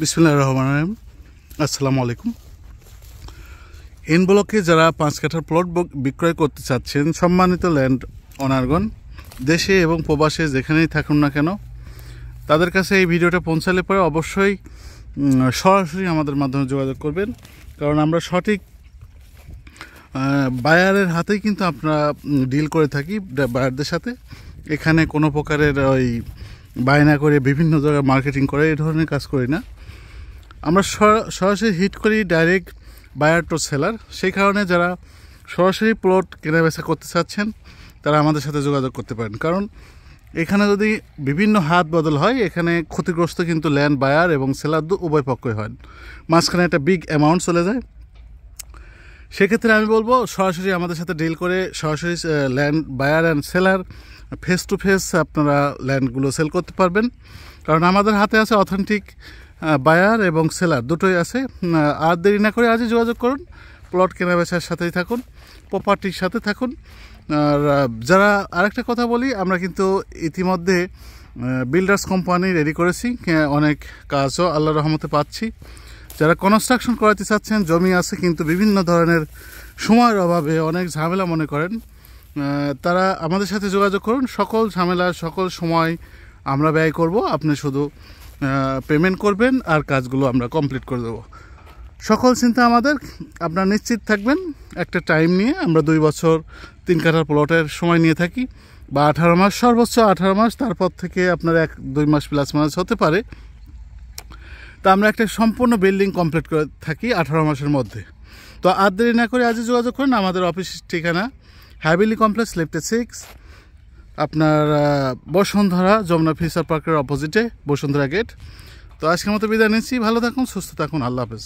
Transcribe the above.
বিসমিল্লাহির রহমানির রহিম। আসসালামু আলাইকুম। এন ব্লকে যারা 5 কাঠার প্লট বিক্রয় করতে চাচ্ছেন, সম্মানিত ল্যান্ড ওনারগণ, দেশে এবং প্রবাসে যেখানেই থাকুন না কেন, তাদের কাছে এই ভিডিওটা পৌঁছালে পরে অবশ্যই সরাসরি আমাদের মাধ্যমে যোগাযোগ করবেন, কারণ আমরা সঠিক বায়ারের হাতেই কিন্তু আপনারা ডিল করে থাকি বায়ারদের সাথে। এখানে কোনো প্রকারের ওই বায়না করে বিভিন্ন জায়গায় মার্কেটিং করে এই ধরনের কাজ করি না। আমরা সরাসরি হিট করি ডাইরেক্ট বায়ার টু সেলার। সেই কারণে যারা সরাসরি প্লট কেনাবেচা করতে চাচ্ছেন তারা আমাদের সাথে যোগাযোগ করতে পারেন, কারণ এখানে যদি বিভিন্ন হাত বদল হয়, এখানে ক্ষতিগ্রস্ত কিন্তু ল্যান্ড বায়ার এবং সেলার উভয় পক্ষই হয়, মাঝখানে একটা বিগ অ্যামাউন্ট চলে যায়। সেক্ষেত্রে আমি বলবো সরাসরি আমাদের সাথে ডিল করে সরাসরি land buyer and seller face to face আপনারা ল্যান্ডগুলো সেল করতে পারবেন, কারণ আমাদের হাতে আছে অথেন্টিক বায়ার এবং সেলার দুটোই আছে। আর দেরি না করে আজই যোগাযোগ করুন, প্লট কেনাবেচার সাথেই থাকুন, প্রপার্টির সাথে থাকুন। আর যারা আরেকটা কথা বলি, আমরা কিন্তু ইতিমধ্যে বিল্ডার্স কোম্পানি রেডি করেছি, অনেক কাজও আল্লাহর রহমতে পাচ্ছি। যারা কনস্ট্রাকশন করাতে চাচ্ছেন, জমি আছে কিন্তু বিভিন্ন ধরনের সময়ের অভাবে অনেক ঝামেলা মনে করেন, তারা আমাদের সাথে যোগাযোগ করুন। সকল ঝামেলা সকল সময় আমরা ব্যয় করব, আপনি শুধু পেমেন্ট করবেন আর কাজগুলো আমরা কমপ্লিট করে দেবো। সকল চিন্তা আমাদের, আপনারা নিশ্চিত থাকবেন। একটা টাইম নিয়ে আমরা 2 বছর 3 কাঠার প্লটের সময় নিয়ে থাকি, বা 18 মাস, সর্বোচ্চ 18 মাস, তারপর থেকে আপনার 1-2 মাস প্লাস মাইনাস হতে পারে। তা আমরা একটা সম্পূর্ণ বিল্ডিং কমপ্লিট করে থাকি 18 মাসের মধ্যে। তো আর দেরি না করে আজই যোগাযোগ করুন। আমাদের অফিস ঠিকানা হ্যাবিলি কমপ্লেক্স, লিফটে 6, আপনার বসুন্ধরা যমুনা ফিউচার পার্কের অপোজিটে বসুন্ধরা গেট। তো আজকের মতো বিদায় নিচ্ছি। ভালো থাকুন, সুস্থ থাকুন, আল্লাহ হাফেজ।